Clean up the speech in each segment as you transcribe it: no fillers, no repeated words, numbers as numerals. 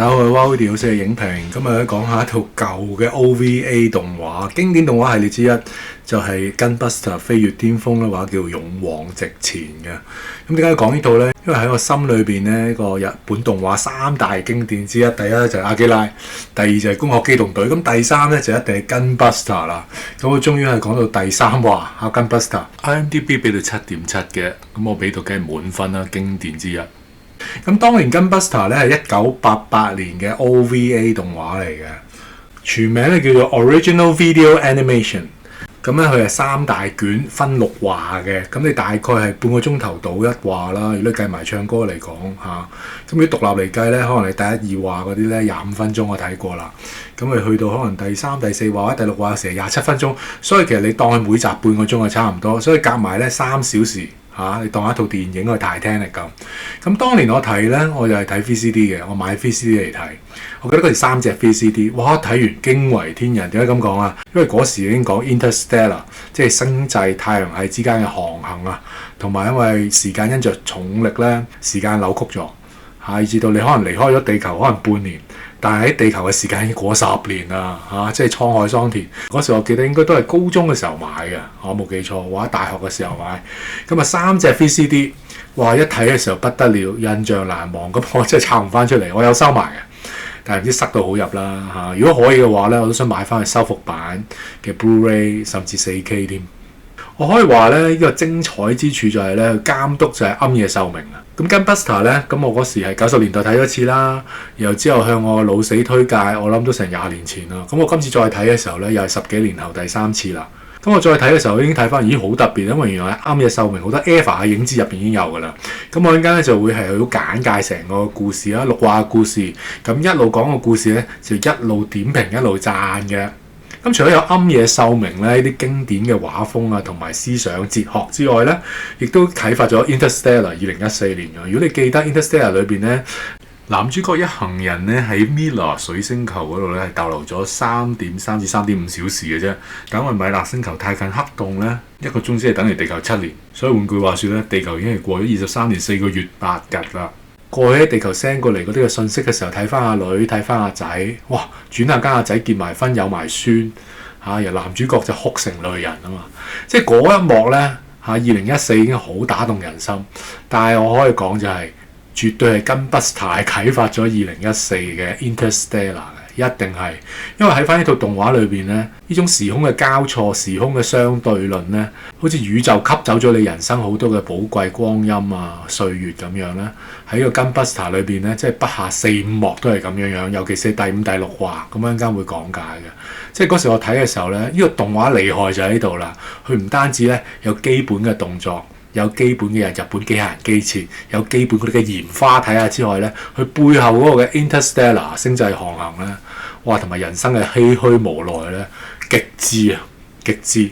大家好，我係 Wowdy 老師嘅影評，今日咧講下一套舊嘅 OVA 動畫，經典動畫系列之一就係、是《Gunbuster 飛越巔峰》啦，或者叫《勇往直前》嘅。咁點解要講呢套呢？因為喺我心裏邊呢個日本動畫三大經典之一，第一就係阿基拉，第二就係攻殼機動隊，咁第三咧就一定係 Gunbuster 啦。咁我終於係講到第三話啊 Gunbuster，IMDB 俾到7.7嘅，咁我俾到梗係滿分啦，經典之一。咁當年 Gunbuster 咧係1988年嘅 OVA 動畫嚟嘅，全名咧叫做 Original Video Animation。咁咧佢係3大卷，分6話嘅。咁你大概係半個鐘頭到一話啦。如果你計埋唱歌嚟講嚇，咁如果獨立嚟計咧，可能你第1、2話嗰啲咧25分鐘我睇過啦。咁你去到可能第3、第4話或者第6話成27分鐘，所以其實你當佢每集半個鐘係差唔多，所以夾埋咧3小時。你當一套電影去Titanic咁。咁當年我睇咧，我就係睇 VCD 嘅，我買 VCD 嚟睇。我記得嗰時3隻 VCD，哇！睇完驚為天人。點解咁講啊？因為嗰時已經講 Interstellar， 即係星際太陽系之間嘅航行啊，同埋因為時間因着重力咧，時間扭曲咗，以至到你可能離開咗地球可能半年。但係喺地球嘅時間已經過10年啦，即係滄海桑田。嗰時我記得應該都係高中嘅時候買嘅，我冇記錯，或者大學嘅時候買。咁啊3隻 VCD，哇！一睇嘅時候不得了，印象難忘。咁我真係抄唔翻出嚟，我有收埋嘅，但係唔知塞到好入啦。如果可以嘅話咧，我都想買翻去修復版嘅 Blu-ray， 甚至 4K 添。我可以話咧，呢個精彩之處就係咧，監督就係庵野秀明啊。咁 Gunbuster 咧，咁我嗰時係90年代睇咗一次啦，然後之後向我老死推介，我諗都成20年前啦。咁我今次再睇嘅時候咧，又係10幾年後第3次啦。咁我再睇嘅時候已經睇翻，咦好特別，因為原來庵野秀明好多 EVA 嘅影子入邊已經有噶啦。咁我陣間咧就會係好簡介成個故事啦，6話嘅故事。咁一路講個故事咧，就一路點評一路讚嘅。咁除咗有庵野秀明咧呢啲經典嘅畫風啊，同埋思想哲學之外咧，亦都啟發咗 Interstellar 2014年嘅。如果你記得 Interstellar 裏邊咧，男主角一行人咧喺 Miller 水星球嗰度咧係逗留咗3.3至3.5小時嘅啫。但因為米勒星球太近黑洞咧，1個鐘只係等於地球7年，所以換句話說咧，地球已經係過咗23年4個月8日啦。過去喺地球 send 過嚟嗰啲嘅信息嘅時候，睇翻阿女，睇翻阿仔，哇！轉下間阿仔結埋婚有埋孫，由男主角就哭成淚人啊嘛！即係嗰一幕咧，2014已經好打動人心。但係我可以講就係、絕對係Gunbuster啟發咗2014嘅 Interstellar 嘅，一定係，因為喺翻呢套動畫裏邊咧，呢種時空嘅交錯、時空嘅相對論咧，好似宇宙吸走咗你人生好多嘅寶貴光陰啊、歲月咁樣咧。喺個 Gunbuster 裏邊咧，即係不下4、5幕都係咁樣樣，尤其是第5、第6話咁陣間會講解嘅。即係嗰時我睇嘅時候咧，呢個動畫厲害就喺度啦。佢唔單止咧有基本嘅動作，有基本嘅日本機械人機設，有基本嗰啲嘅煙花睇下之外咧，佢背後嗰個嘅 Interstellar 星際航行咧，哇，同埋人生嘅唏噓無奈咧，極致啊，極致。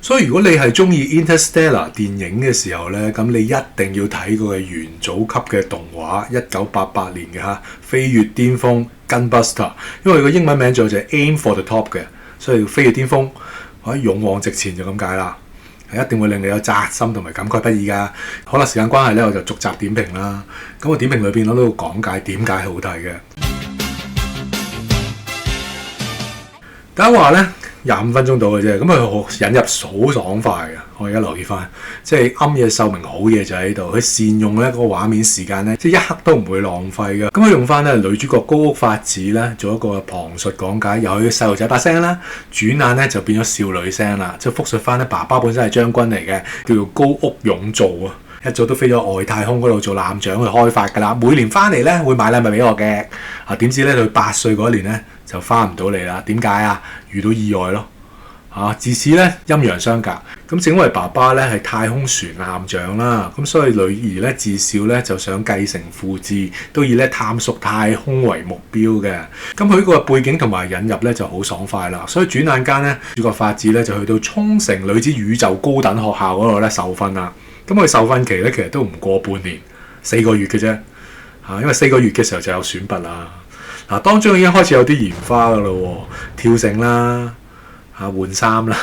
所以如果你係中意 Interstellar 電影嘅時候咧，咁你一定要睇佢嘅元祖級嘅動畫，1988年嘅飛越巔峰 Gunbuster， 因為佢個英文名就係 Aim for the Top 嘅，所以飛越巔峰或者勇往直前就咁解啦。係一定會令你有扎心同埋感慨不已㗎。可能時間關係咧，我就逐集點評啦。咁我點評裏邊我都會講解點解好睇嘅。第一話咧25分鐘到嘅啫，咁佢引入好爽快嘅。我而家留意翻，即係庵野秀明好嘢就喺度，佢善用咧嗰個畫面時間咧，即係一刻都唔會浪費嘅。咁佢用翻咧女主角高屋發子咧做一個旁述講解，由佢細路仔把聲啦，轉眼咧就變咗少女聲啦，即係復述翻咧爸爸本身係將軍嚟嘅，叫做高屋勇造啊。一早都飛咗外太空嗰度做艦長去開發㗎啦，每年翻嚟咧會買禮物俾我嘅。點知咧佢8歲嗰年咧就翻唔到嚟啦？點解啊？遇到意外咯。自此咧陰陽相隔。咁正因為爸爸咧係太空船艦長啦，咁所以女兒咧自小咧就想繼承父志，都以咧探索太空為目標嘅。咁佢呢個背景同埋引入咧就好爽快啦。所以轉眼間咧，主角發子咧就去到沖繩女子宇宙高等學校嗰度咧受訓啦。咁佢受訓期咧其實都唔過半年，4個月嘅啫。因為4個月嘅時候就有選拔啦。當中已經開始有啲煙花噶啦，跳繩啦。換衫啦，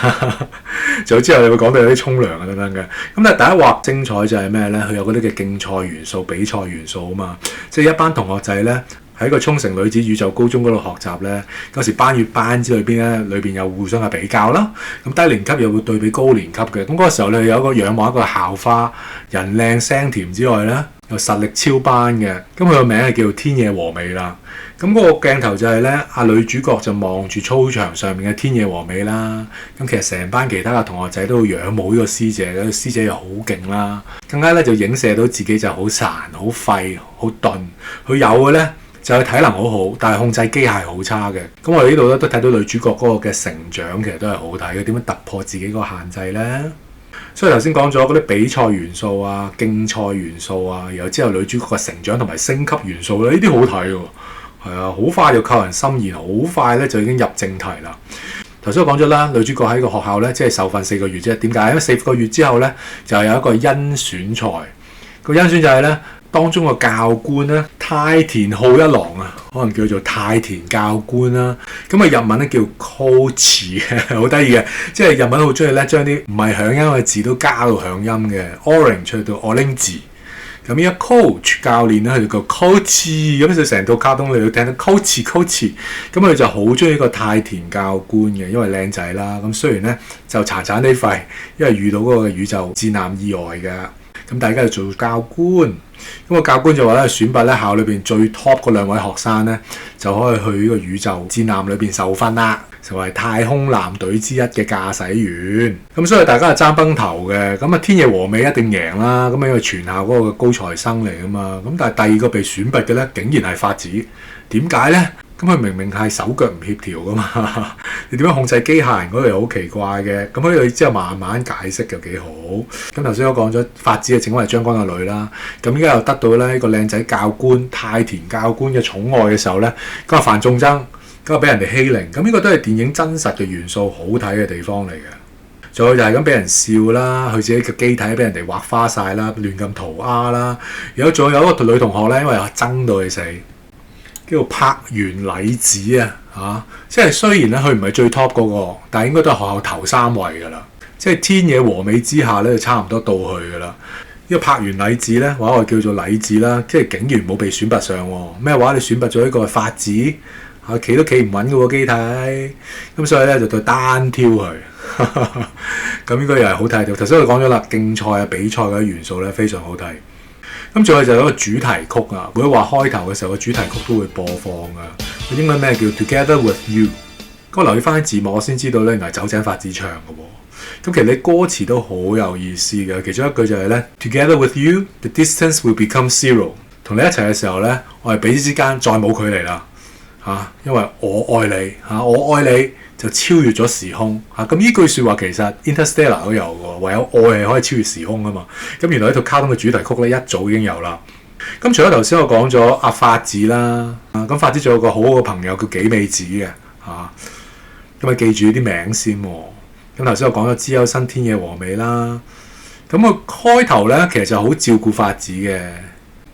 就之後你會講到有啲沖涼啊等等嘅。咁但係第一話精彩就係咩咧？佢有嗰啲嘅競賽元素、比賽元素啊嘛。即係一班同學仔咧喺個沖繩女子宇宙高中嗰度學習咧，嗰時班與班之裏邊有互相嘅比較啦。咁低年級又會對比高年級嘅。咁嗰個時候咧有一個仰望一個校花，人靚聲甜之外咧，又實力超班嘅。咁佢個名係叫做天野和美啦。咁嗰個鏡頭就係咧，女主角就望住操場上面嘅天野和美啦。咁其實成班其他嘅同學仔都仰慕呢個師姐嘅，師姐又好勁啦。更加咧就影射到自己就好孱、好廢、好鈍。佢有嘅咧就係體能好好，但係控制機械好差嘅。咁我哋呢度咧都睇到女主角嗰個嘅成長，其實都係好睇嘅。點樣突破自己個限制咧？所以頭先講咗嗰啲比賽元素啊、競賽元素啊，然後之後女主角嘅成長同埋升級元素咧，呢啲好睇喎。係啊，好快就扣人心弦，好快咧就已經入正題啦。頭先我講咗啦，女主角喺個學校咧，即係受訓4個月啫。點解？因為4個月之後咧，就有一個甄選賽。個甄選就係咧，當中個教官咧，太田浩一郎啊，可能叫做太田教官啦。咁啊，日文咧叫 coach 嘅，好得意嘅，即係日文好中意咧，將啲唔係響音嘅字都加到響音嘅。orange 去到 orange。咁依家 coach 教練咧，佢就叫 coach， 咁就成套卡通你都聽到 coach。咁佢就好中意個太田教官嘅，因為靚仔啦。咁雖然咧就殘殘地廢，因為遇到嗰個宇宙戰艦意外嘅。咁大家就做教官。咁個教官就話咧，選拔咧校裏邊最 top 嗰2位學生咧，就可以去呢個宇宙戰艦裏邊受訓啦，成為太空艦隊之一嘅駕駛員。咁所以大家係爭崩頭嘅。咁啊，天野和美一定贏啦。咁因為全校嗰個高材生嚟噶嘛。咁但係第二個被選拔嘅咧，竟然係法子。點解咧？咁佢明明係手腳唔協調噶嘛，你點樣控制機械人嗰度又好奇怪嘅。咁佢之後慢慢解釋又幾好。咁頭先我講咗法子係整為將軍嘅女啦。咁依家又得到咧呢個靚仔教官太田教官嘅寵愛嘅時候咧，咁啊犯眾憎，咁啊俾人哋欺凌。咁呢個都係電影真實嘅元素，好睇嘅地方嚟嘅。仲有就係咁俾人笑啦，佢自己嘅機體俾人哋畫花晒啦，亂咁塗鴉啦。仲有一個女同學咧，因為憎到佢死。叫做柏原禮子啊，即係雖然咧佢唔係最 top 嗰個，但係應該都係學校頭3位㗎啦。即係天野和美之下咧，就差唔多到佢㗎啦。呢個柏原禮子咧，話我叫做禮子啦，即係竟然冇被選拔上喎。咩話？你選拔咗一個法子嚇，企都企唔穩嘅喎機體，咁所以咧就對單挑佢。咁應該又係好睇。頭先我講咗啦，競賽啊比賽嘅元素咧非常好睇。咁仲有就係一個主題曲啊！每一話開頭嘅時候，個主題曲都會播放噶。個英文名叫 Together with You。咁我留意翻啲字幕，我先知道咧，原來係酒井法子唱嘅喎。咁其實你歌詞都好有意思嘅。其中一句就係咧 Together with you, the distance will become zero。同你一齊嘅時候咧，我哋彼此之間再冇距離啦嚇，因為我愛你嚇，我愛你就超越咗時空嚇。咁呢句説話其實 Interstellar 都有嘅，唯有愛係可以超越時空啊嘛。咁原來呢套卡通嘅主題曲咧一早已經有啦。咁除咗頭先我講咗阿法子啦，咁法子仲有個好好嘅朋友叫紀美子嘅嚇。咁啊記住啲名先喎。咁頭先我講咗知優生天野和美啦。咁個開頭咧其實就好照顧法子嘅。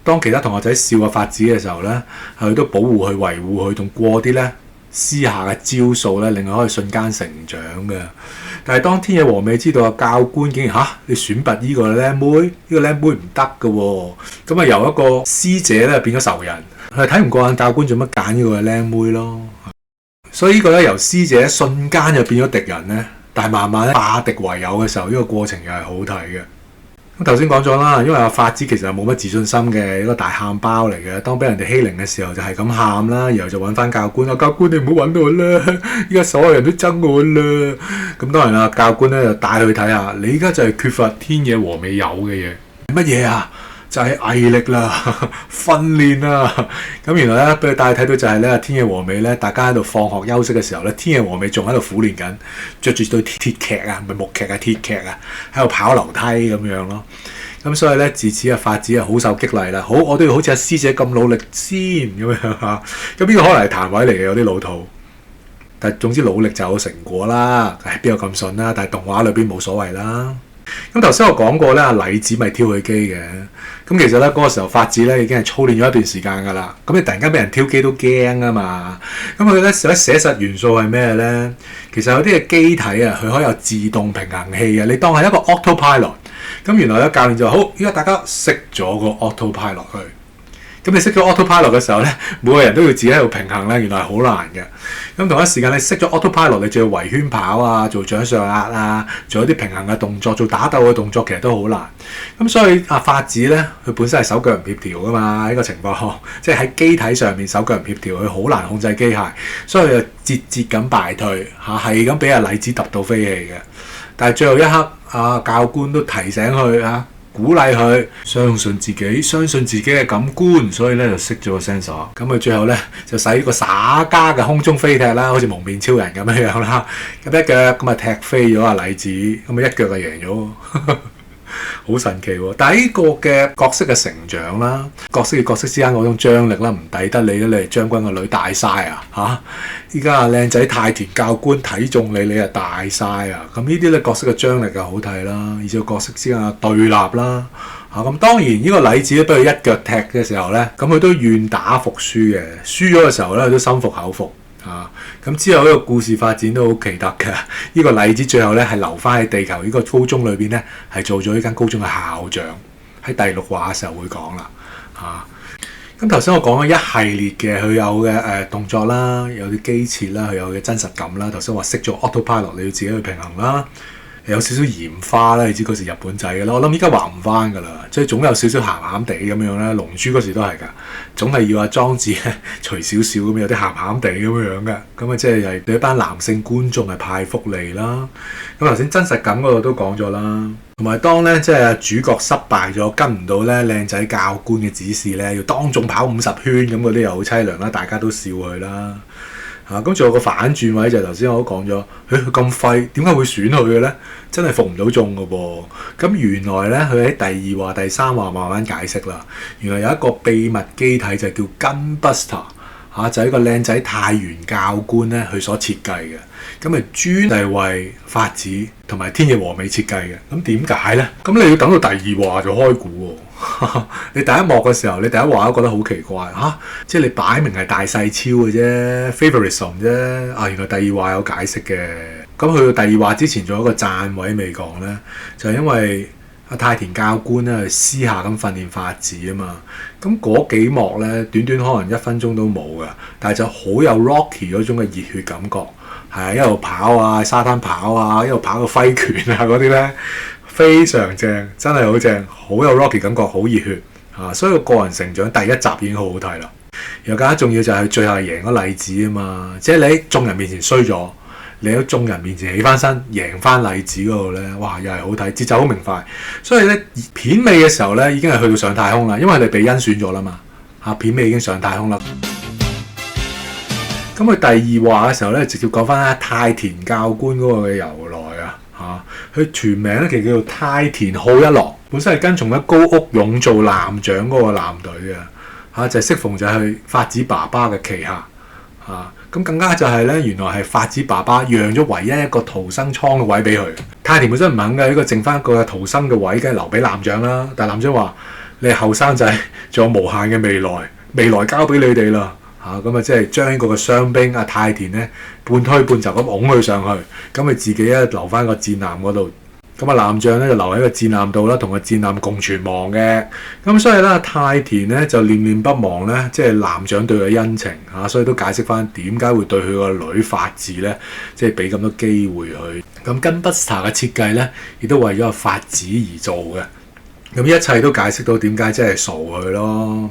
當其他同學仔笑阿法子嘅時候咧，佢都保護佢、維護佢，仲過啲咧私下嘅招數咧，令佢可以瞬間成長嘅。但係當天野和美知道阿教官竟然你選拔呢個靚妹，呢個靚妹唔得嘅喎，咁啊由一個師姐咧變咗仇人，佢睇唔過眼教官做乜揀呢個靚妹咯。所以呢個咧由師姐瞬間就變咗敵人咧，但係慢慢化敵為友嘅時候，呢個過程又係好睇嘅。咁頭先講咗啦，因為阿法子其實係冇乜自信心嘅，一個大喊包嚟嘅。當俾人哋欺凌嘅時候，就係咁喊啦，然後就揾翻教官。教官你唔好揾我啦，依家所有人都憎我啦。咁當然啦，教官咧就帶佢去睇下，你依家就係缺乏天野和美有嘅嘢，乜嘢啊？就係毅力啦，訓練啦。咁原來咧俾佢帶睇到就係咧天野和美咧，大家喺度放學休息嘅時候咧，天野和美仲喺度苦練緊，着住對鐵屐啊，唔係木屐啊，鐵屐啊，喺度跑樓梯咁樣咯。咁所以咧自此法子好受激勵啦。好，我都要好似阿師姐咁努力先咁樣嚇。咁呢個可能係彈位嚟嘅，有啲老土。但係總之努力就有成果啦。邊有咁順啦？但係動畫裏邊冇所謂啦。咁頭先我講過咧，阿禮子咪挑佢機嘅。咁其實咧嗰個時候法子咧已經係操練咗一段時間㗎啦。咁你突然間俾人挑機都驚啊嘛。咁佢咧寫實元素係咩咧？其實有啲嘅機體啊，佢可以有自動平衡器嘅。你當係一個 autopilot。咁原來咧教練就好，依家大家熄咗個 autopilot 去。咁你熄咗 autopilot 嘅時候咧，每個人都要自己喺度平衡咧，原來係好難嘅。咁同一時間你熄咗 autopilot，你仲要圍圈跑啊，做掌上壓啊，做一啲平衡嘅動作，做打鬥嘅動作，其實都好難。咁所以法子咧，佢本身係手腳唔協調噶嘛，呢個情況，即係喺機體上面手腳唔協調，佢好難控制機械，所以就節節咁敗退嚇，係咁俾阿麗子揼到飛起嘅。但係最後一刻，教官都提醒佢嚇，鼓勵佢相信自己，相信自己嘅感官，所以咧就熄咗個 sensor。咁佢最後咧就使個耍家嘅空中飛踢啦，好似蒙面超人咁樣樣啦，咁一腳咁啊踢飛咗阿麗子，咁啊一腳就贏咗。好神奇喎！但係呢個嘅角色嘅成長啦，角色與角色之間嗰種張力啦，唔抵得你咧，你係將軍個女大晒啊嚇！依家啊靚仔太田教官睇中你，你啊大晒啊！咁呢啲咧角色嘅張力就好睇啦，而且角色之間嘅對立啦嚇。咁當然呢個禮子咧，俾佢一腳踢嘅時候咧，咁佢都願打服輸嘅，輸咗嘅時候咧，佢都心服口服。咁之後呢個故事發展都好奇特嘅。呢個例子最後咧係留翻喺地球呢個高中裏邊咧，係做咗呢間高中嘅校長。喺第6話嘅時候會講啦。咁頭先我講咗一系列嘅佢有嘅動作啦，有啲機設啦，佢有嘅真實感啦。頭先話熄咗 autopilot，你要自己去平衡啦。有少少鹽花啦，你知嗰時日本仔嘅啦，我諗依家畫唔翻噶啦，即係總有少少鹹鹹地咁樣啦。龍珠嗰時都係㗎，總係要阿莊子除少少咁，有啲鹹鹹地咁樣嘅。咁啊，即係對一班男性觀眾係派福利啦。咁頭先真實感嗰度都講咗啦，同埋當咧即係主角失敗咗，跟唔到咧靚仔教官嘅指示咧，要當眾跑50圈咁，嗰啲又好凄涼啦，大家都笑佢啦。咁仲有個反轉位就係頭先我都講咗，佢咁廢點解會選佢嘅咧？真係服唔到眾嘅噃。咁原來咧佢喺第2話、第3話慢慢解釋啦。原來有一個秘密機體就叫 Gunbuster 就係一個靚仔太原教官咧佢所設計嘅。咁咪專係為法子同埋天野和美設計嘅。咁點解咧？咁你要等到第2話就開估喎。你第一幕嘅時候，你第一話都覺得好奇怪即係你擺明係大細超嘅啫 ，favoritism 啫。原來第2話有解釋嘅。咁去到第2話之前仲有一個讚位未講咧，就係因為阿太田教官咧私下咁訓練法子啊嘛。咁嗰幾幕咧，短短可能1分鐘都冇噶，但係就好有 Rocky 嗰種嘅熱血感覺，係一路跑啊，沙灘跑啊，一路跑個揮拳啊嗰啲咧。非常正，真係好正，好有 Rocky 感覺，好熱血所以個人成長第1集已經好好睇啦。又更加重要就係最後係贏個例子啊嘛，即係你喺眾人面前衰咗，你喺眾人面前起翻身，贏翻例子嗰度咧，哇又係好睇，節奏好明快。所以咧片尾嘅時候咧已經係去到上太空啦，因為你被甄選咗啦嘛片尾已經上太空啦。咁佢第2話嘅時候咧，直接講翻太田教官嗰個嘅由來佢全名咧其實叫做太田浩一郎，本身係跟從咗高屋勇做艦長嗰個艦隊嘅就係適逢就係法子爸爸嘅旗下咁更加就係咧，原來係法子爸爸讓咗唯一一個逃生艙嘅位俾佢。太田本身唔肯嘅，呢個剩翻一個逃生嘅位，梗係留俾艦長啦。但係艦長話：你係後生仔，仲有無限嘅未來，未來交俾你哋啦。咁即係將呢個嘅傷兵太田咧半推半就咁拱佢上去，咁佢自己咧留翻個戰艦嗰度，咁艦長咧就留喺個戰艦度啦，同個戰艦共存亡嘅。咁所以咧太田咧就念念不忘咧，即係艦長對佢恩情所以都解釋翻點解會對佢個女法子咧，即係俾咁多機會佢。咁Gunbuster嘅設計咧，亦都為咗法子而做嘅。咁一切都解釋到點解即係傻佢咯。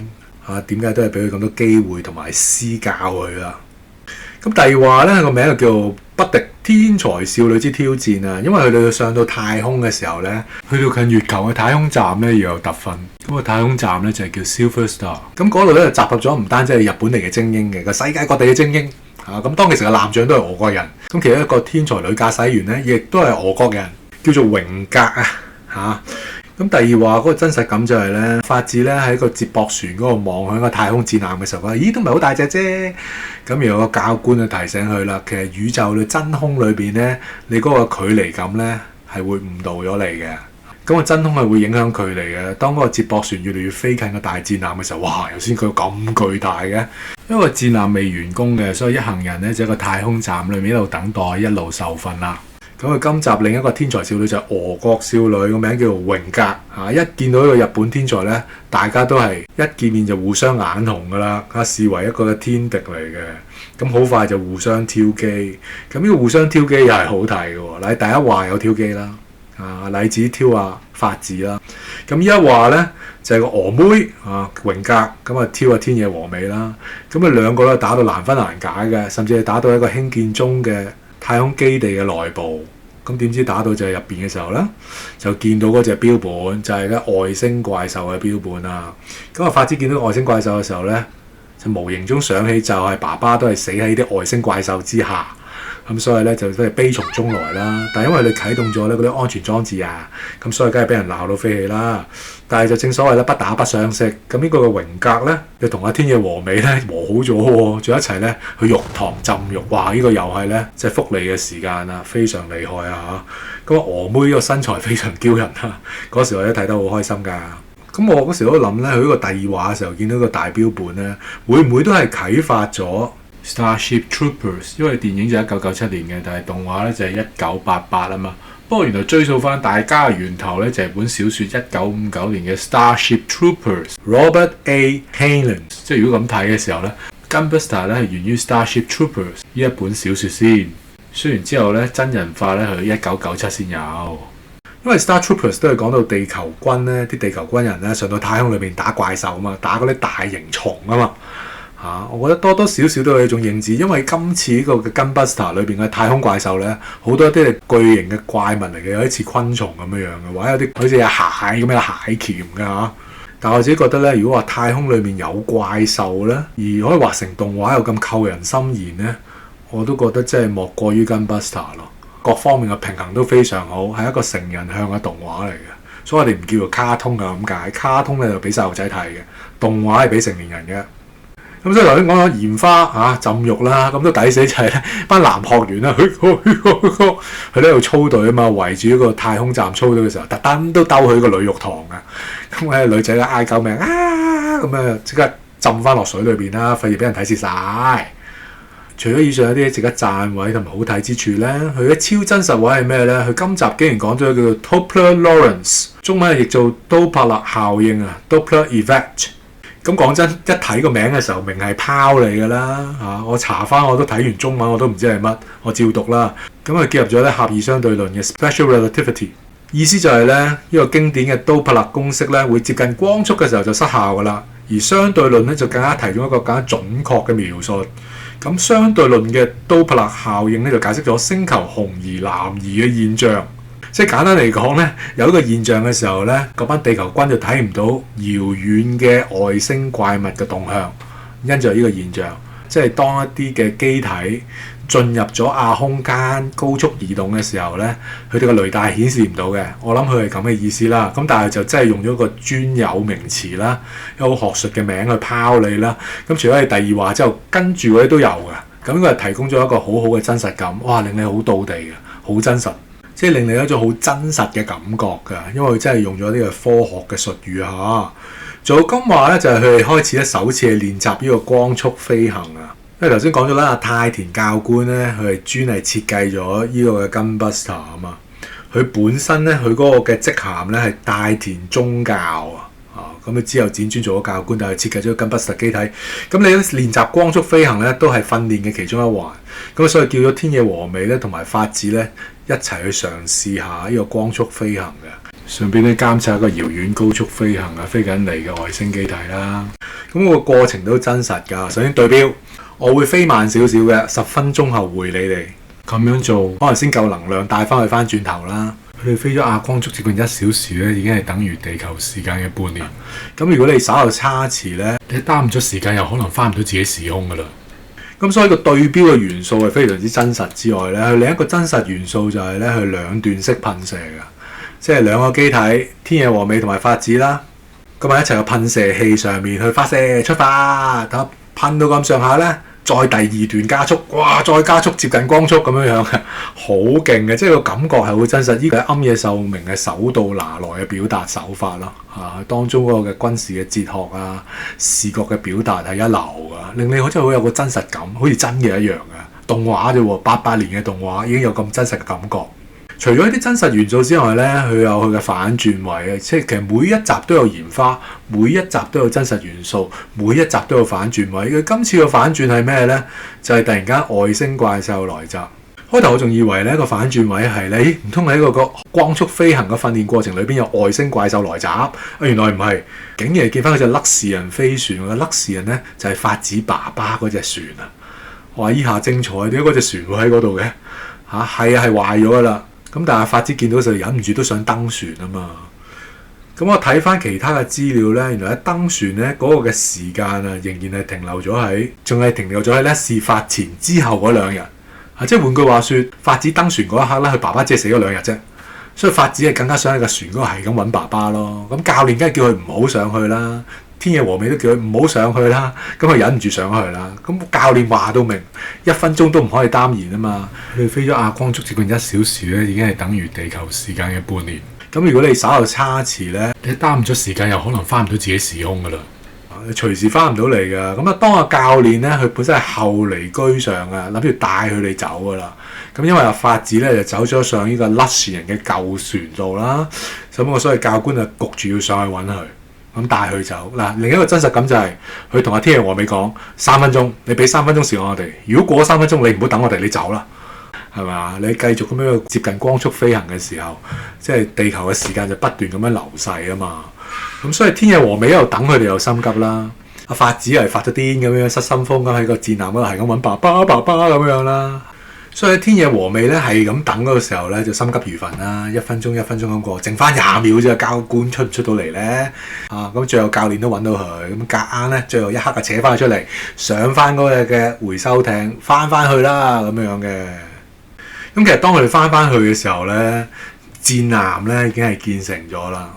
點解都係俾佢咁多機會同埋施教佢啦？咁第2話咧個名就叫《不敵天才少女之挑戰》因為佢哋上到太空嘅時候咧，去到近月球嘅太空站咧要有特訓。咁個太空站咧就係叫 Silver Star。咁嗰度咧就集合咗唔單止係日本嚟嘅精英嘅，個世界各地嘅精英咁當其時嘅艦長都係俄國人。咁其中一個天才女駕駛員咧，亦都係俄國人，叫做榮格咁第2話嗰個真實感就係咧，法子咧喺個接駁船嗰度望向個太空戰艦嘅時候，咦都唔係好大隻啫。咁然後個教官就提醒佢啦，其實宇宙嘅真空裏邊咧，你嗰個距離感咧係會誤導咗你嘅。咁個真空係會影響距離嘅。當嗰個接駁船越嚟越飛近個大戰艦嘅時候，哇！頭先佢咁巨大嘅，因為戰艦未完工嘅，所以一行人咧就喺個太空站裏面一路等待，一路受訓啦。咁佢今集另一個天才少女就係俄國少女，個名叫做榮格嚇。一見到呢個日本天才咧，大家都係一見面就互相眼紅噶啦，視為一個嘅天敵嚟嘅。咁好快就互相挑機。咁呢個互相挑機又係好睇嘅喎。嗱，第一話有挑機啦，禮子挑啊法子啦。咁呢一話咧就係個俄妹榮格咁啊挑天野和美啦。咁啊兩個咧打到難分難解嘅，甚至係打到一個興建中嘅太空基地嘅內部。咁點知打到就係入邊嘅時候咧，就見到嗰隻標本，就係咧外星怪獸嘅標本啊！咁啊，法子見到外星怪獸嘅時候咧，就無形中想起就係爸爸都係死喺啲外星怪獸之下，咁所以咧就真係悲從中來啦。但係因為你啟動咗咧嗰啲安全裝置啊，咁所以梗係俾人鬧到飛起啦。但係就正所謂咧不打不相識，咁呢個嘅榮格咧，就同阿天野和美咧和好咗喎，仲一齊咧去浴堂浸浴。哇！呢個又係咧即係福利嘅時間啊，非常厲害啊嚇！咁俄妹呢個身材非常驕人啊，嗰時我都睇得好開心㗎。咁我嗰時都諗咧，佢呢個第二話嘅時候見到個大標本咧，會唔會都係啟發咗 Starship Troopers？ 因為電影就1997年嘅，但係動畫咧就係1988啊嘛。不過原來追溯翻大家嘅源頭咧，就係本小説1959年嘅 Starship Troopers，Robert A. Heinlein。即係如果咁睇嘅時候咧，Gunbuster 咧係源於 Starship Troopers 呢一本小説先。雖然之後咧真人化咧係1997先有。因為 Star Troopers 都係講到地球軍咧，啲地球軍人咧上到太空裏面打怪獸啊嘛，打嗰啲大型蟲啊嘛。我覺得多多少少都有一種影子，因為今次呢個嘅 Gunbuster 裏邊嘅太空怪獸咧，好多啲係巨型嘅怪物嚟嘅，有啲似昆蟲咁樣嘅，或者有啲好似有蟹咁樣蟹鉗嘅嚇。但我自己覺得咧，如果話太空裏面有怪獸咧，而可以畫成動畫又咁扣人心弦咧，我都覺得真係莫過於 Gunbuster 咯。各方面嘅平衡都非常好，係一個成人向嘅動畫嚟嘅，所以我哋唔叫做卡通嘅咁解。卡通咧就俾細路仔睇嘅，動畫係俾成年人嘅。咁所以頭先講咗鹽花浸浴啦，咁都抵死就係咧班男學員啦，佢喺度操隊啊嘛，圍住一個太空站操隊嘅時候，特登都兜去個女浴堂嘅。咁咧女仔咧嗌救命咁啊即刻浸翻落水裏邊啦，費事俾人睇蝕晒。除咗以上有啲值得讚位同埋好睇之處咧，佢嘅超真實位係咩咧？佢今集竟然講咗叫做 Doppler Lorentz， 中文係譯做多普勒效應啊 ，Doppler Effect。咁講真，一睇個名嘅時候，明係拋嚟㗎啦我查翻我都睇完中文，我都唔知係乜，我照讀啦。咁佢結合咗咧狹義相對論嘅 Special Relativity， 意思就係咧呢個經典嘅多普勒公式咧，會接近光速嘅時候就失效㗎啦。而相對論咧就更加提供一個更加準確嘅描述。咁相對論嘅多普勒效應咧就解釋咗星球紅移藍移嘅現象。即係簡單嚟講咧，有一個現象嘅時候咧，嗰班地球軍就睇唔到遙遠嘅外星怪物嘅動向，因就係呢個現象。即係當一啲嘅機體進入咗亞空間高速移動嘅時候咧，佢哋嘅雷達顯示唔到嘅。我諗佢係咁嘅意思啦。咁但係就真係用咗個專有名詞啦，有學術嘅名去拋你啦。咁除咗係第二話之後，跟住嗰啲都有嘅。咁佢係提供咗一個好好嘅真實感，哇！令你好到地嘅，好真實。即係令你一種好真實嘅感覺㗎，因為佢真係用咗啲嘅科學嘅術語嚇。仲有今話咧，就係佢哋開始咧首次係練習呢個光速飛行啊。因為頭先講咗啦，太田教官咧，佢係專係設計咗呢個嘅 Gunbuster 啊嘛。佢本身咧，佢嗰個嘅職銜咧係大田宗教啊。咁佢之後輾轉做咗教官，但係設計咗 Gunbuster 機體。咁你練習光速飛行咧，都係訓練嘅其中一環。咁所以叫咗天野和美咧，同埋法子咧一齊去嘗試下呢個光速飛行嘅。順便咧監察一個遙遠高速飛行飛緊嚟嘅外星機體啦。咁個過程都真實㗎。首先對標，我會飛慢少少嘅，10分鐘後回你哋。咁樣做可能先夠能量帶翻去翻轉頭啦。佢哋飛咗亞光速接近1小時咧，已經係等於地球時間嘅半年。咁如果你稍後差遲咧，你耽誤咗時間，又可能翻唔到自己時空㗎啦。咁所以個對標嘅元素係非常之真實之外咧，佢另一個真實元素就係咧，佢兩段式噴射嘅，即係兩個機體天野和美同埋法子啦，咁喺一齊個噴射器上面去發射出發，等噴到咁上下咧。再第二段加速，哇！再加速接近光速咁樣樣嘅，好勁嘅，即係個感覺係好真實。呢個係庵野秀明嘅手到拿來嘅表達手法咯，當中嗰個嘅軍事嘅哲學啊、視覺嘅表達係一流噶，令你好似好有個真實感，好似真嘅一樣嘅動畫啫喎，88年嘅動畫已經有咁真實嘅感覺。除咗啲真實元素之外咧，佢有佢嘅反轉位啊，即係其實每一集都有鹽花，每一集都有真實元素，每一集都有反轉位。佢今次個反轉係咩咧？就係突然間外星怪獸來襲。開頭我仲以為咧個反轉位係咧，唔通喺個光速飛行嘅訓練過程裏邊有外星怪獸來襲？原來唔係，竟然見翻嗰隻甩士人飛船。個甩士人咧就係法子爸爸嗰隻船啊！我話依下精彩，點解嗰隻船會喺嗰度嘅？係壞咗噶啦。咁但係法子見到就忍唔住都想登船啊嘛。咁我睇翻其他嘅資料咧，原來喺登船咧嗰個嘅時間啊，仍然係停留咗喺咧事發前之後嗰2日。即係換句話說，法子登船嗰一刻咧，佢爸爸只係死咗2日啫。所以法子係更加想喺個船嗰度係咁揾爸爸咯。咁教練梗係叫佢唔好上去啦，天野和美都叫佢唔好上去啦。咁佢忍唔住上去啦。咁教練話到明，1分鐘都唔可以耽延啊嘛。佢飛咗亞光速接近1小時咧，已經係等於地球時間嘅半年。咁如果你稍後差遲咧，你耽誤咗時間，又可能翻唔到自己時空噶啦。你隨時翻唔到嚟㗎。咁當個教練咧，佢本身係後嚟居上嘅，諗住帶佢哋走㗎啦。咁因為法子咧就走咗上呢個甩船人嘅舊船度啦。咁所以教官就焗住要上去揾佢，咁帶佢走。另一個真實感就係佢同阿天野和美講3分鐘，你俾3分鐘時間我哋。如果過咗3分鐘，你唔好等我哋，你走啦，係嘛？你繼續咁樣接近光速飛行嘅時候，即係地球嘅時間就不斷咁樣流逝啊嘛。咁所以天野和美一路等佢哋又心急啦。阿法子係發咗癲咁樣失心瘋咁喺個戰艦嗰度係咁揾爸爸咁樣啦。所以天野和美咧係咁等嗰個時候咧就心急如焚啦。1分鐘咁過，剩翻20秒啫。教官出唔出到嚟咧？咁最後教練都揾到佢，咁夾硬咧最後一刻就扯翻佢出嚟，上翻嗰隻嘅回收艇翻去啦咁樣嘅。咁其實當佢哋翻去嘅時候咧，戰艦咧已經係建成咗啦。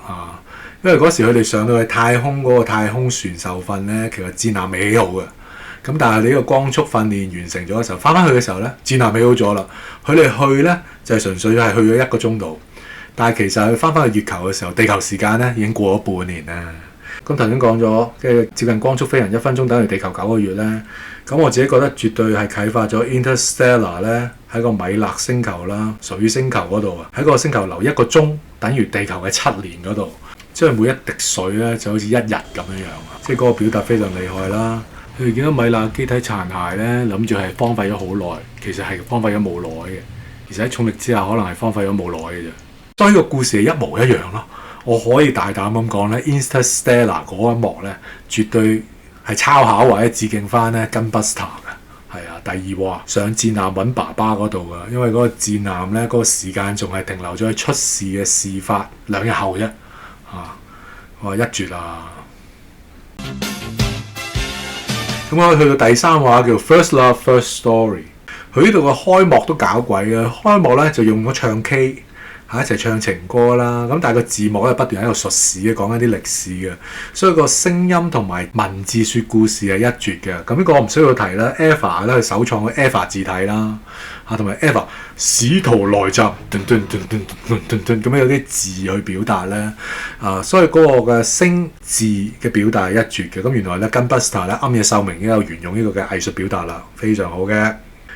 因為嗰時佢哋上到去太空嗰個太空船受訓咧，其實戰艦未起好嘅。咁但係你呢個光速訓練完成咗嘅時候，翻去嘅時候咧，戰艦起好咗啦。佢哋去咧就係純粹係去咗1個鐘度，但係其實佢翻去月球嘅時候，地球時間咧已經過咗半年啦。咁頭先講咗嘅接近光速飛行1分鐘等於地球9個月咧，咁我自己覺得絕對係啟發咗 Interstellar 咧喺個米勒星球啦，水星球嗰度啊，喺個星球留1個鐘等於地球嘅7年嗰度。即係每一滴水咧，就好似1日咁樣即係嗰個表達非常厲害啦。佢哋見到米勒機體殘骸咧，諗住係荒廢咗好耐，其實係荒廢咗冇耐嘅。而且喺重力之下，可能係荒廢咗冇耐嘅啫。所以個故事係一模一樣咯。我可以大膽咁講咧 Interstellar 嗰一幕咧，絕對係抄考或者致敬翻咧 Gunbuster 嘅。係啊，第2話上戰艦揾爸爸嗰度㗎，因為嗰個戰艦咧嗰個時間仲係停留咗喺出事嘅事發2日後啫。我話一絕啊！咁我去到第3話叫 First Love First Story， 佢呢度個開幕都搞鬼嘅。開幕咧就用咗唱 K 一齊唱情歌啦。咁但係個字幕咧不斷喺度述史嘅，講緊啲歷史嘅，所以個聲音同埋文字説故事係一絕嘅。咁呢個我唔需要提啦。Eva 咧佢首創嘅 Eva 字體啦，同埋 Eva 使徒來襲，咁樣有啲字去表達咧，所以嗰個嘅聲字嘅表達係一絕嘅。咁原來咧 Gunbuster 咧暗夜秀明已經有沿用呢個嘅藝術表達啦，非常好嘅。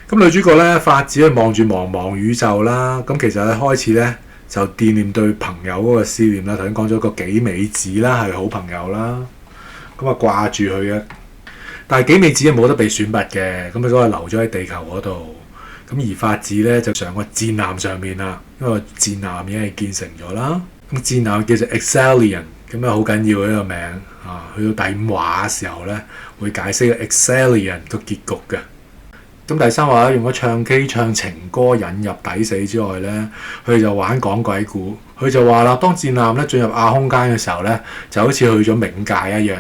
咁女主角咧法子去望住茫茫宇宙啦，咁其實咧開始咧就惦念對朋友嗰個思念啦。頭先講咗個幾美子啦係好朋友啦，咁啊掛住佢嘅，但係幾美子係冇得被選拔嘅，咁佢嗰個留咗喺地球嗰度。咁而法子咧就上個戰艦上面啦，因為戰艦已經係建成咗啦。咁戰艦叫做 Excellion， 咁啊好緊要呢個名去到第5話嘅時候咧會解釋個 Excellion 個結局嘅。咁第3話咧用咗唱 K 唱情歌引入抵死之外咧，佢哋就玩講鬼故。佢就話啦，當戰艦咧進入亞空間嘅時候咧，就好似去咗冥界一樣，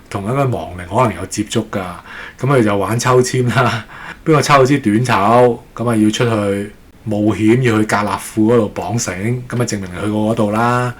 同一個亡靈可能有接觸㗎。咁佢哋就玩抽籤啦，邊個抽到支短籌，咁啊要出去冒險，要去格納庫嗰度綁繩，咁啊證明你去過嗰度啦。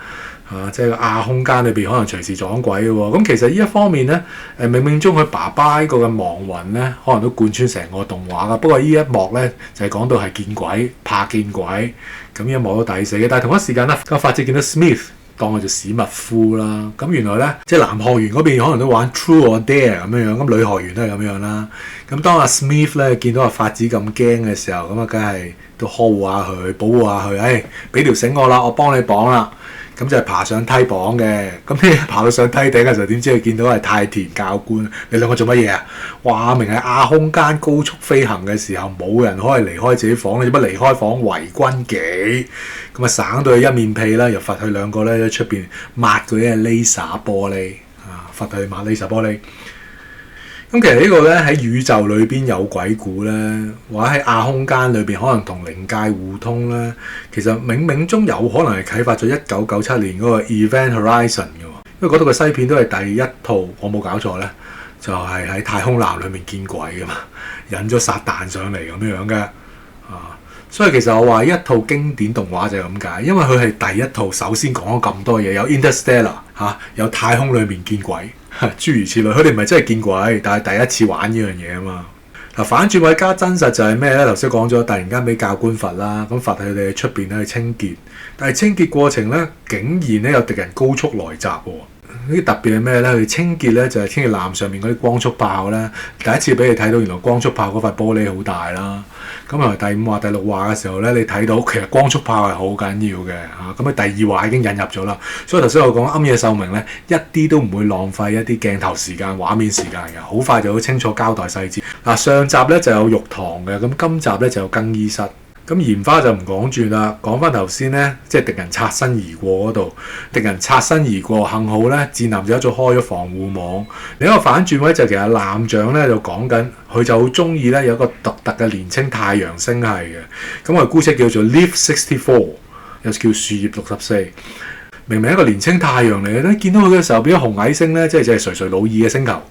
即係亞空間裏邊可能隨時撞鬼嘅喎。咁其實呢一方面咧，冥冥中佢爸爸呢個嘅亡魂咧，可能都貫穿成個動畫㗎。不過呢一幕咧就係講到係見鬼，怕見鬼，咁呢一幕都抵死嘅。但係同一時間咧，個法子見到 Smith 當佢做史密夫啦。咁原來咧，即係男學員嗰邊可能都玩 True or Dare 咁樣樣，咁女學員都係咁樣啦。咁當阿 Smith 咧見到阿法子咁驚嘅時候，咁啊梗係都呵護下佢，保護下佢，俾條繩我啦，我幫你綁啦。咁就係爬上梯綁嘅，咁呢爬到上梯頂嘅時候，點知佢見到係太田教官，你兩個做乜嘢啊？話明係亞空間高速飛行嘅時候，冇人可以離開自己房，你做乜離開房圍軍紀？咁啊省到佢一面屁啦，又罰佢兩個咧喺出邊抹嗰啲 laser 玻璃啊，罰佢抹 laser 玻璃。咁其實呢個咧喺宇宙裏邊有鬼故咧，或者喺亞空間裏邊可能同靈界互通咧，其實冥冥中有可能係啟發咗1997年嗰個 Event Horizon 嘅，因為嗰度嘅西片都係第一套，我冇搞錯咧，就係喺太空艦裏面見鬼嘅嘛，引咗撒旦上嚟咁樣嘅啊，所以其實我話一套經典動畫就係咁解，因為佢係第一套首先講咗咁多嘢，有 Interstellar 有太空裏面見鬼。諸如此類，佢哋唔係真係見鬼，但係第一次玩呢樣嘢啊嘛。嗱，反轉位加真實就係咩咧？頭先講咗，突然間俾教官罰啦，咁罰佢哋喺出邊咧去清潔，但係清潔過程咧，竟然咧有敵人高速來襲喎。呢啲特別係咩咧？佢清潔咧就係清潔艦上面嗰啲光速炮咧，第一次俾你睇到原來光速炮嗰塊玻璃好大啦。咁啊，第5話、第6話嘅時候咧，你睇到其實光速炮係好緊要嘅嚇。咁喺第2話已經引入咗啦。所以頭先我講暗夜秀明咧，一啲都唔會浪費一啲鏡頭時間、畫面時間嘅，好快就好清楚交代細節。嗱，上集咧就有浴堂嘅，咁今集咧就有更衣室。咁鹽花就唔講住啦，講翻頭先咧，即係敵人擦身而過嗰度，敵人擦身而過，幸好咧戰艦就一早開咗防護網。另一個反轉位就其實艦長咧就講緊，佢就好中意咧有一個獨特嘅年青太陽星系嘅，咁我哋姑且叫做 Leaf 64，又叫樹葉64。明明一個年青太陽嚟嘅咧，見到佢嘅時候變咗紅矮星咧，即係垂垂老矣嘅星球。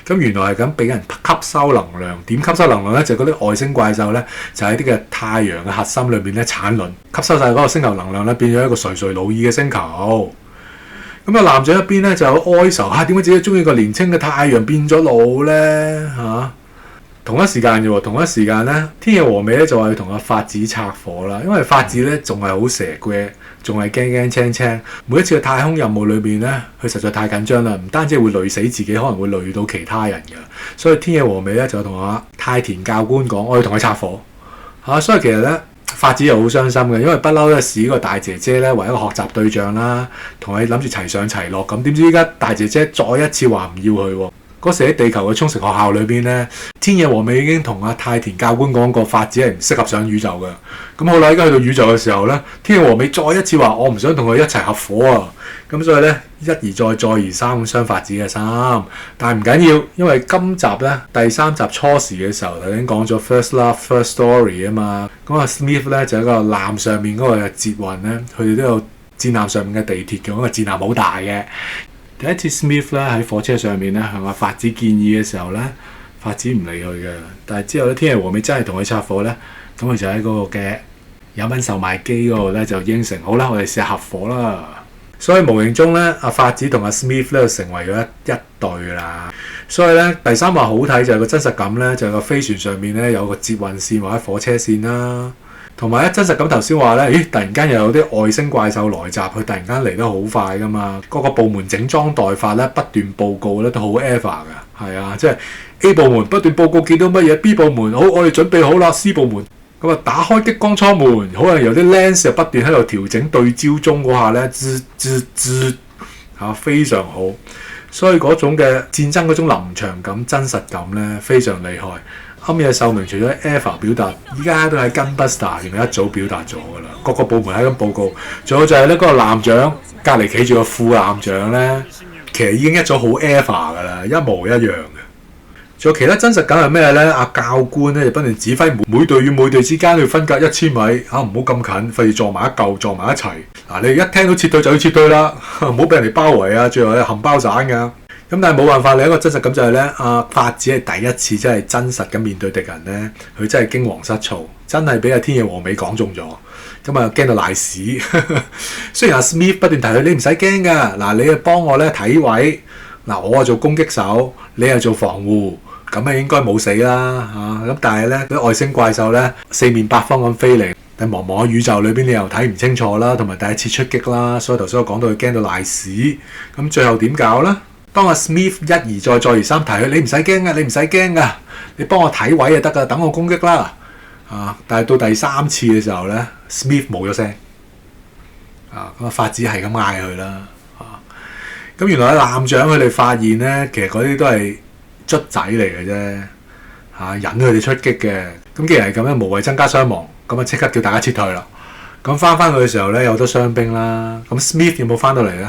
咁原來係咁俾人吸收能量，點吸收能量咧？就嗰啲外星怪獸咧，就喺啲嘅太陽嘅核心裏邊咧產卵，吸收晒嗰個星球能量咧，變咗一個垂垂老矣嘅星球。咁啊，男仔一邊咧就有哀愁嚇，點解自己中意個年青嘅太陽變咗老咧嚇？同一時間啫喎，同一時間咧，天野和美咧就話要同阿法子拆夥啦，因為法子咧仲係好蛇嘅，仲係驚驚青青。每一次嘅太空任務裏邊咧，佢實在太緊張啦，唔單止會累死自己，可能會累到其他人嘅。所以天野和美咧就同阿太田教官講，我要同佢拆夥嚇。所以其實咧，法子又好傷心嘅，因為不嬲咧視呢個大姐姐咧為一個學習對象啦，同佢諗住齊上齊落咁，點知依家大姐姐再一次話唔要佢喎。嗰時喺地球嘅沖繩學校裏邊咧，天野和美已經同阿太田教官講過，法子係唔適合上宇宙嘅。咁好啦，而家去到宇宙嘅時候咧，天野和美再一次話我唔想同佢一齊合夥啊。咁所以咧一而再再而三咁傷法子嘅心。但係唔緊要，因為今集咧第3集初時嘅時候就已經講咗 First Love First Story 啊嘛。咁阿 Smith 咧就喺個艦上面嗰個捷運咧，佢哋都有戰艦上面嘅地鐵嘅，嗰個戰艦好大嘅。第一次 Smith 咧喺火車上面咧向阿法子建議嘅時候咧，法子唔理佢嘅。但係之後咧，天野和美真係同佢拆夥咧，咁佢就喺嗰個嘅飲品售賣機嗰度咧就應承好啦，我哋試下合夥啦。所以無形中咧，阿法子同阿 Smith 咧就成為咗一對啦。所以咧第3話好睇就係個真實感咧，就係個飛船上面咧有個捷運線或者火車線啦。同埋咧真實感頭先話咧，咦突然間又有啲外星怪獸來襲，佢突然間嚟得好快噶嘛，各個部門整裝待發咧，不斷報告咧都好 ever 噶，係啊，即係 A 部門不斷報告見到乜嘢 ，B 部門好我哋準備好啦 ，C 部門咁啊打開激光艙門，可能有啲 lens 又不斷喺度調整對焦中嗰下咧，非常好，所以嗰種嘅戰爭嗰種臨場感、真實感咧非常厲害。暗夜秀明除咗 Eva 表達，依家都喺 Gunbuster 原來一早表達咗㗎啦。各個部門喺咁報告，仲有就係咧嗰個艦長隔離企住個副艦長咧，其實已經一早好 Eva 㗎啦，一模一樣嘅。仲有其他真實感係咩咧？阿教官咧就不斷指揮每隊與每隊之間要分隔1000米嚇，唔好咁近，費事撞埋一嚿撞埋一齊。嗱，你一聽到撤退就要撤退啦，唔好俾人哋包圍啊，最後係冚包散㗎。咁但係冇辦法，另一個真實感就係咧，阿法子係第一次真係真實咁面對敵人咧，佢真係驚惶失措，真係俾阿天野和美講中咗，咁啊驚到賴屎。雖然阿 Smith 不斷提佢，你唔使驚㗎，嗱你啊幫我咧睇位，嗱我啊做攻擊手，你啊做防護，咁啊應該冇死啦嚇。咁但係咧啲外星怪獸咧四面八方咁飛嚟，但茫茫嘅宇宙裏邊，你又睇唔清楚啦，同埋第一次出擊啦，所以頭先我講到佢驚到賴屎。咁最後點搞呢？當阿 Smith 一而再再而三提佢，你唔使驚噶，你唔使驚噶，你幫我睇位就得噶，等我攻擊啦。但係到第三次嘅時候咧 ，Smith 冇咗聲。咁法子係咁嗌佢啦。咁原來艦長佢哋發現咧，其實嗰啲都係卒仔嚟嘅啫。引佢哋出擊嘅。咁既然係咁樣，無謂增加傷亡，咁啊即刻叫大家撤退啦。咁翻去嘅時候咧，有好多傷兵啦。咁 Smith 有冇翻到嚟咧？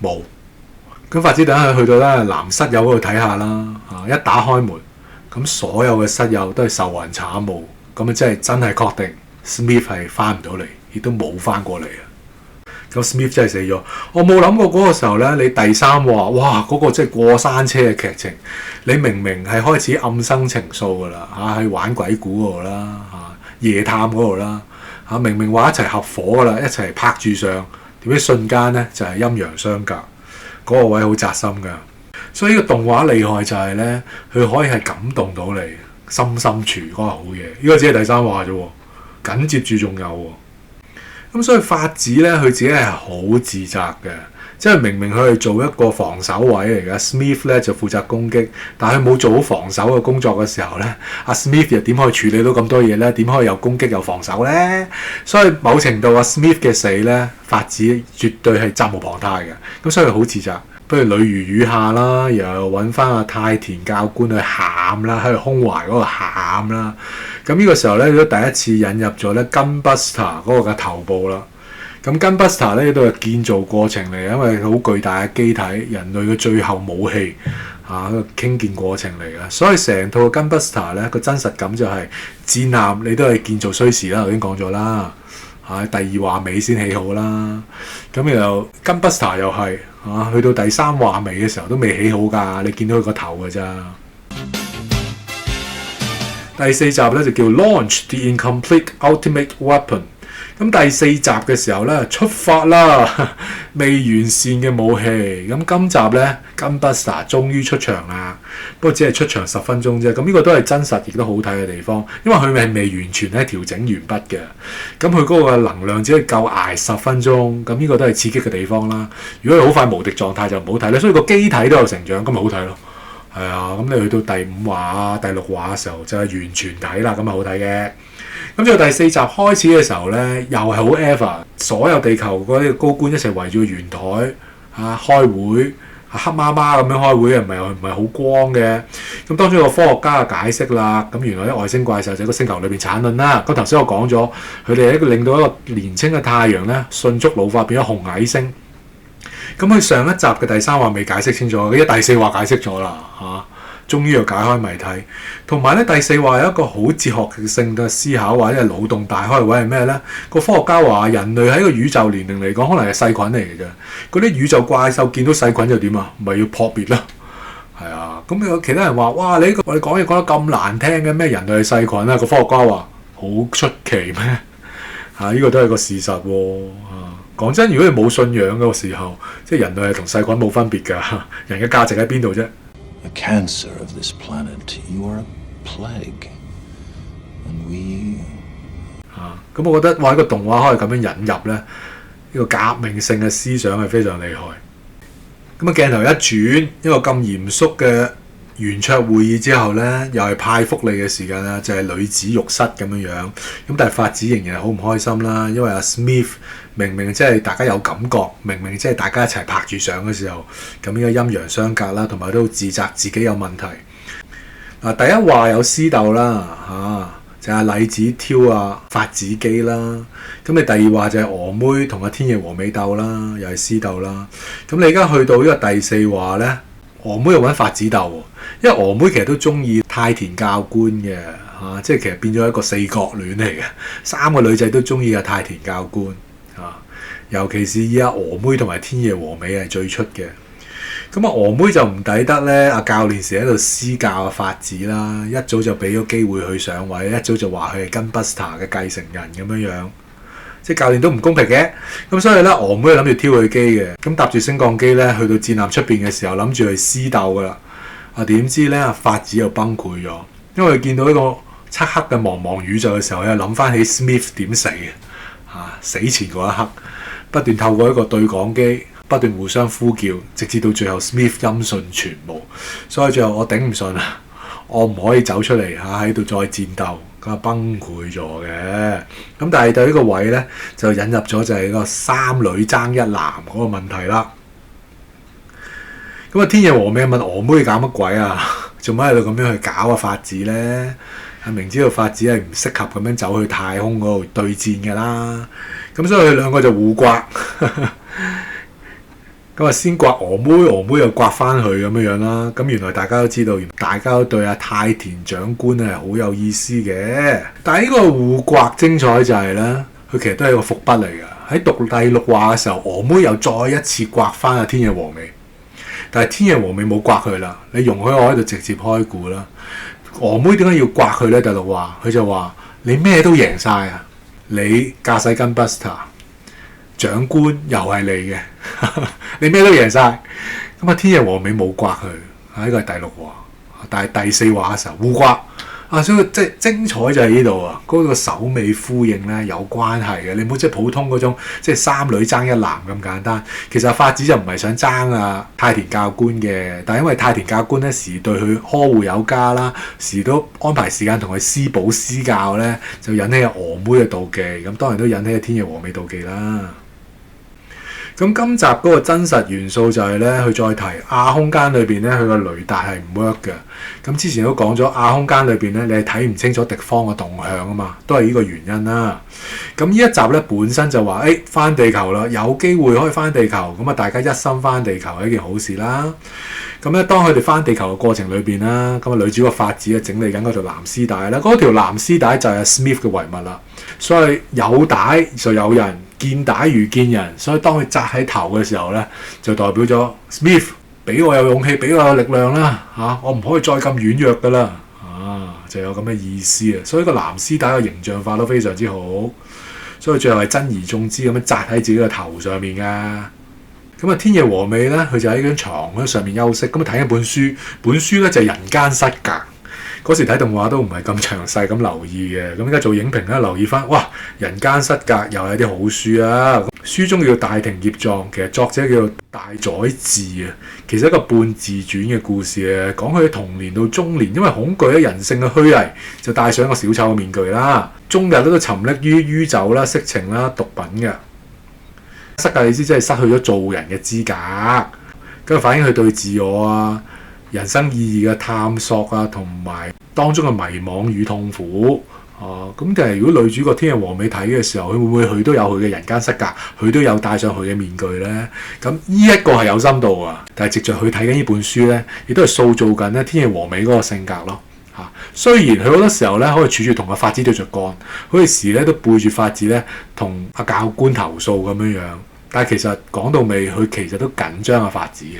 冇。咁法子等佢去到咧男室友嗰度睇下啦。一打開門，咁所有嘅室友都係受暈慘無。咁啊真係確定 Smith 係翻唔到嚟，亦都冇翻過嚟啊！咁 Smith 真係死咗。我冇諗過嗰個時候咧，你第三話，哇嗰個真係過山車嘅劇情。你明明係開始暗生情愫噶啦，去玩鬼故嗰度啦，夜探嗰度啦，明明話一齊合夥噶啦，一齊拍住上，點知瞬間咧就係陰陽相隔，嗰個位好扎心噶。所以呢個動畫厲害就係咧，佢可以係感動到你心深處嗰個好嘢。呢個只係第三話啫喎，緊接住仲有喎。咁所以法子咧，佢自己係好自責嘅，即係明明佢係做一個防守位嚟嘅 ，Smith 咧就負責攻擊，但係佢冇做好防守嘅工作嘅時候咧，阿 Smith 又點可以處理到咁多嘢咧？點可以又攻擊又防守咧？所以某程度阿 Smith 嘅死咧，法子絕對係責無旁貸嘅。咁所以好自責。不如女如雨下啦，又揾翻阿太田教官去喊啦，喺度胸懷嗰度喊啦。咁呢個時候咧，都第一次引入咗咧 Gunbuster 嗰個嘅頭部啦。咁 Gunbuster 咧都係建造過程嚟，因為好巨大嘅機體，人類嘅最後武器個興建過程嚟嘅。所以成套 Gunbuster 咧個真實感就係戰艦你都係建造需時啦，頭先講咗啦。第二話尾先起好啦。咁又 Gunbuster 又係去到第三話尾嘅時候都未起好㗎，你見到佢個頭㗎咋。第四集咧就叫 Launch the Incomplete Ultimate Weapon。咁第四集嘅時候咧出發啦，未完善嘅武器。咁今集咧 Gunbuster 終於出場啦，不過只係出場10分鐘啫。咁呢個都係真實亦都好睇嘅地方，因為佢係未完全咧調整完畢嘅。咁佢嗰個能量只係夠捱10分鐘，咁呢個都係刺激嘅地方啦。如果佢好快無敵狀態就唔好睇咧，所以個機體都有成長，咁咪好睇咯。係啊，咁你去到第5話、第6話嘅時候就係完全睇啦，咁咪好睇嘅。咁就第4集開始嘅時候咧，又係好 EVA， 所有地球嗰啲高官一齊圍住個圓台開會，黑麻麻咁樣開會，唔係好光嘅。咁當中有個科學家嘅解釋啦，咁原來啲外星怪獸就喺個星球裏邊產卵啦。咁頭先我講咗，佢哋令到一個年青嘅太陽咧迅速老化變咗紅矮星。咁佢上一集嘅第3話未解釋清楚，佢第4話解釋咗啦終於又解開謎題。同埋咧第4話有一個好哲學性嘅思考，或者係腦洞大開嘅位係咩咧？個科學家話人類喺個宇宙年齡嚟講，可能係細菌嚟嘅啫。嗰啲宇宙怪獸見到細菌就點啊？咪要撲滅啦。係啊，咁有其他人話：哇！你我哋講嘢講得咁難聽嘅咩？人類係細菌啊！個科學家話：好出奇咩？呢個都係個事實喎。講真，如果你冇信仰嘅時候，即係人類係同細菌冇分別㗎。人嘅價值喺邊度啫？ A cancer of this planet, you are a plague, and we 咁我覺得哇！呢個動畫可以咁樣引入咧，呢個革命性嘅思想係非常厲害。咁鏡頭一轉，一個咁嚴肅嘅圓桌會議之後咧，又係派福利嘅時間啦，就係女子浴室咁樣。咁但係法子仍然係好唔開心啦，因為阿 Smith 明明即係大家有感覺，明明即係大家一齊拍住相嘅時候，咁應該陰陽相隔啦，同埋都自責自己有問題。第一話有私鬥啦，就係麗子挑法子機啦。咁你第二話就係娥妹同天野和美鬥啦，又係私鬥啦。咁你而家去到呢個第4話咧，娥妹又揾法子鬥喎，因為娥妹其實都中意太田教官嘅即係其實變咗一個4角戀嚟嘅，3個女仔都中意太田教官尤其是以娥妹同埋天野和美係最出嘅。咁娥妹就唔抵得咧，教練時喺度施教法子啦，一早就俾咗機會去上位，一早就話佢係Gunbuster嘅繼承人咁樣，即係教練都唔公平嘅。咁所以咧，娥妹諗住挑佢機嘅，咁搭住升降機咧去到戰艦出邊嘅時候，諗住去私鬥噶啦。點知咧法子又崩潰咗，因為佢見到呢個漆黑嘅茫茫宇宙嘅時候，又諗翻起 Smith 點死嘅死前嗰一刻，不斷透過一個對講機不斷互相呼叫，直至到最後 Smith 音訊全無，所以最後我頂唔順啦，我唔可以走出嚟喺度再戰鬥，咁崩潰咗嘅。咁但係對呢個位咧就引入咗就係個三女爭一男嗰個問題啦。咁啊，天夜和美問娥妹搞乜鬼啊？做乜喺度咁樣去搞啊？法子咧係明知道法子係唔適合咁樣走去太空嗰度對戰嘅啦。咁所以佢兩個就互刮。咁啊，先刮娥妹，娥妹又刮翻佢咁樣啦。咁原來大家都知道，大家都對阿太田長官係好有意思嘅。但係呢個互刮精彩就係咧，佢其實都係一個伏筆嚟㗎。喺讀第6話嘅時候，娥妹又再一次刮翻阿天夜和美。但係天夜和美冇刮佢啦，你容許我喺度直接開估啦。娥妹點解要刮佢咧？第6話佢就話：你咩都贏晒啊！你駕駛跟 Buster， 長官又係你嘅，你咩都贏晒。咁啊，天夜和美冇刮佢，呢個係第6話。但係第4話嘅時候互刮所以即係精彩就係呢度啊！嗰個首尾呼應咧有關係嘅，你唔好即係普通嗰種即係三女爭一男咁簡單。其實法子就唔係想爭太田教官嘅，但係因為太田教官咧時對佢呵護有加啦，時都安排時間同佢施補施教咧，就引起娥妹嘅妒忌，咁當然都引起天夜和美妒忌啦。咁今集嗰個真實元素就係咧，佢再提亞空間裏邊咧，佢個雷達係唔 work 嘅。咁之前都講咗，亞空間裏邊咧，你係睇唔清楚敵方嘅動向啊嘛，都係呢個原因啦。咁呢一集咧本身就話，翻地球啦，有機會可以翻地球，咁啊大家一心翻地球係一件好事啦。咁咧當佢哋翻地球嘅過程裏邊啦，咁啊女主角法子啊整理緊嗰條藍絲帶啦，嗰條藍絲帶就係 Smith 嘅遺物啦。所以有帶就有人，見帶如見人，所以當佢紮喺頭嘅時候咧，就代表咗 Smith 俾我有勇氣，俾我有力量啦我唔可以再咁軟弱噶啦就有咁嘅意思啊。所以個藍絲帶嘅形象化都非常之好，所以最後係珍而重之咁樣紮喺自己嘅頭上面噶。咁啊，天夜和美咧，佢就喺張床喺上面休息，咁啊睇一本書，本書咧就係人間失格。嗰時睇動畫都唔係咁詳細咁留意嘅，咁而家做影評咧留意翻，哇！人間失格又係啲好書啊！書中叫大庭業藏，其實作者叫做大宰治啊，其實一個半自傳嘅故事啊，講佢童年到中年，因為恐懼咧人性嘅虛偽，就戴上一個小丑嘅面具啦，終日都沉溺於酗酒啦、色情啦、毒品嘅。失格意思即係失去咗做人嘅資格，咁反映佢對自我人生意義嘅探索同埋當中嘅迷惘與痛苦咁但係如果女主角天夜和美睇嘅時候，佢會唔會佢都有佢嘅人間失格，佢都有戴上佢嘅面具咧？咁呢一個係有深度啊！但係藉著佢睇緊呢本書咧，亦都係塑造緊咧天夜和美嗰個性格咯雖然佢好多時候咧可以處處同個法子對着幹，好似時咧都背住法子咧同阿教官投訴咁樣，但係其實講到尾，佢其實都緊張阿法子嘅。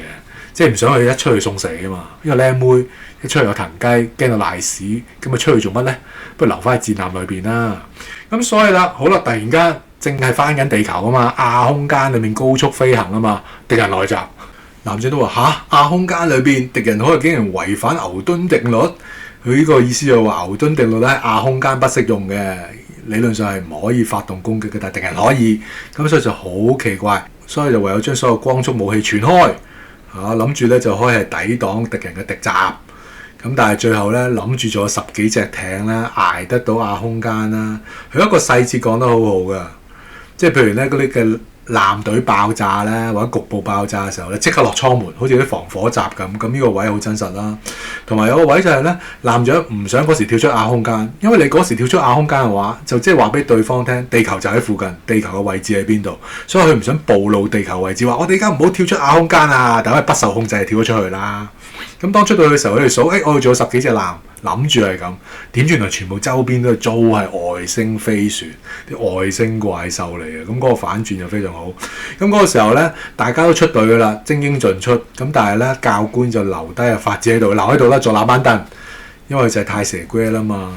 即係唔想佢一出去送死啊嘛！呢個靚妹一出去有騰雞，驚到賴屎，咁啊出去做乜咧？不如留翻喺戰艦裏邊啦。咁所以啦，好啦，突然間正係翻緊地球啊嘛，亞空間裏面高速飛行啊嘛，敵人來襲，男仔都話亞空間裏邊敵人可以竟然違反牛頓定律，佢呢個意思就話牛頓定律咧喺亞空間不適用嘅，理論上係唔可以發動攻擊嘅，但係敵人可以，咁所以就好奇怪，所以就唯有將所有光速武器傳開。諗住咧就可以係抵擋敵人嘅敵襲，咁但係最後咧諗住咗10幾隻艇咧捱得到亞空間啦。佢一個細節講得好好噶，即係譬如咧嗰啲嘅艦隊爆炸咧或者局部爆炸嘅時候咧，即刻落艙門，好似啲防火閘咁。咁呢個位好真實啦。同埋有個位就係咧，艦長唔想嗰時跳出亞空間，因為你嗰時跳出亞空間嘅話，就即係話俾對方聽，地球就喺附近，地球嘅位置喺邊度，所以佢唔想暴露地球位置，話我哋而家唔好跳出亞空間啊！但係不受控制係跳咗出去啦。咁當出到去嘅時候，佢哋數，我哋仲有10幾隻艦，諗住係咁，點知原來全部周邊都係外星飛船，啲外星怪獸嚟嘅。咁嗰個反轉就非常好。咁嗰個時候咧，大家都出隊噶啦，精英盡出。咁但係咧，教官就留低法子喺度，留喺度啦，做冷板凳，因為就係太蛇龜啦嘛。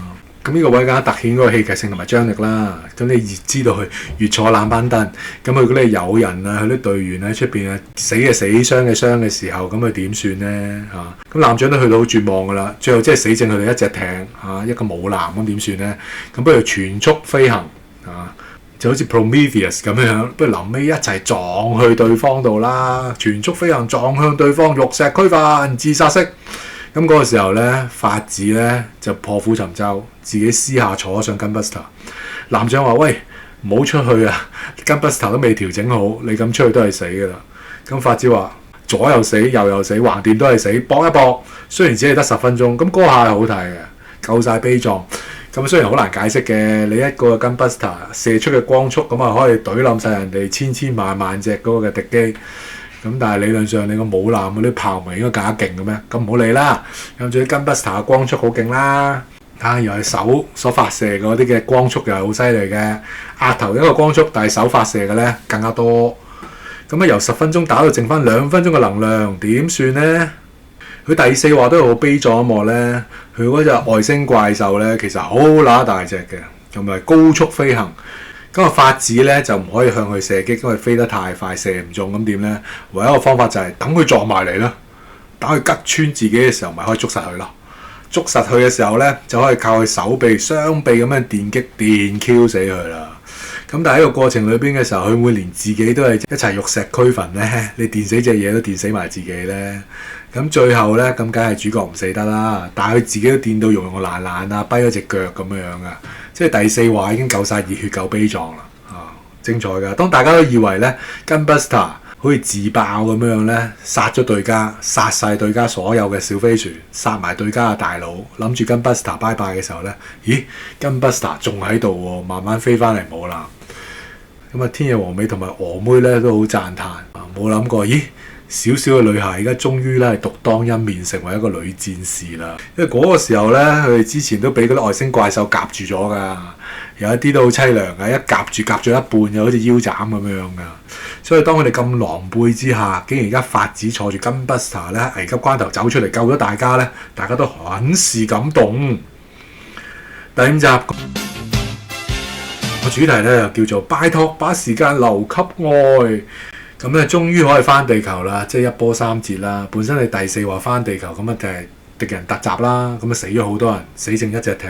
咁呢個位更加突顯嗰個戲劇性同埋張力啦。咁你越知道佢越坐冷板凳，咁佢嗰啲友人啊，佢啲隊員喺出邊啊，死嘅死，傷嘅傷嘅時候，咁佢點算咧嚇？咁艦長都去到好絕望噶啦，最後即係死剩佢哋一隻艇一個母艦，咁點算咧？咁不如全速飛行就好似 Prometheus 咁樣，不如臨尾一齊撞去對方度啦，全速飛行撞向對方，玉石俱焚，自殺式。咁嗰個時候咧，法子咧就破釜沉舟，自己私下坐上 Gunbuster。艦長話：喂，唔好出去啊 ！Gunbuster 都未調整好，你咁出去都係死噶啦。咁法子話：左又死，右又死，橫掂都係死，搏一搏。雖然只係得10分鐘，咁嗰下係好睇嘅，夠晒悲壯。咁雖然好難解釋嘅，你一個 Gunbuster 射出嘅光速咁可以懟冧晒人哋千萬萬隻嗰個嘅敵機。咁但係理論上你個母艦嗰啲炮唔係應該更加勁嘅咩？咁唔好理啦。咁至於 Gunbuster 嘅光速好勁啦，又係手所發射嗰啲嘅光速又係好犀利嘅。額頭一個光速，但係手發射嘅咧更加多。咁由10分鐘打到剩翻2分鐘嘅能量，點算咧？佢第4話都有好悲壯一幕咧，佢嗰隻外星怪獸咧其實好乸大隻嘅，同埋高速飛行。咁個法子咧就唔可以向佢射擊，因為飛得太快射唔中。咁點咧？唯一一個方法就係等佢撞埋嚟啦，等佢吉穿自己嘅時候，咪可以捉實佢咯。捉實佢嘅時候咧，就可以靠佢手臂、雙臂咁樣電擊電 Q 死佢啦。咁但係喺個過程裏邊嘅時候，佢會連自己都係一齊玉石俱焚咧。你電死隻嘢都電死埋自己咧。咁最後咧，咁梗係主角唔死得啦。但係佢自己都電到溶爛爛啊，跛咗隻腳咁樣噶。即係第4話已經夠晒熱血、夠悲壯啦。精彩㗎。當大家都以為咧 Gunbuster 好似自爆咁樣咧，殺咗對家，殺晒對家所有嘅小飛船，殺埋對家嘅大佬，諗住 Gunbuster 拜拜嘅時候咧，咦 Gunbuster 仲喺度喎，慢慢飛翻嚟冇啦。咁啊，天野和美同埋娥妹咧都好讚歎，冇諗過，咦小小嘅女孩而家終於咧係獨當一面，成為一個女戰士啦。因為嗰個時候咧，佢哋之前都俾嗰啲外星怪獸夾住咗㗎，有一啲都好凄涼㗎，一夾咗一半，又好似腰斬咁樣㗎。所以當佢哋咁狼狽之下，竟然而家法子坐住 Gunbuster 咧，危急關頭走出嚟救咗大家咧，大家都很是感動。第5集個主題咧又叫做拜託把時間留給愛。咁咧，終於可以翻地球啦，即係一波三折啦。本身你第4話翻地球，咁啊就係敵人突襲啦，咁啊死咗好多人，死剩一隻艇。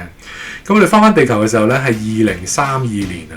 咁我哋翻地球嘅時候咧，係2032年啊。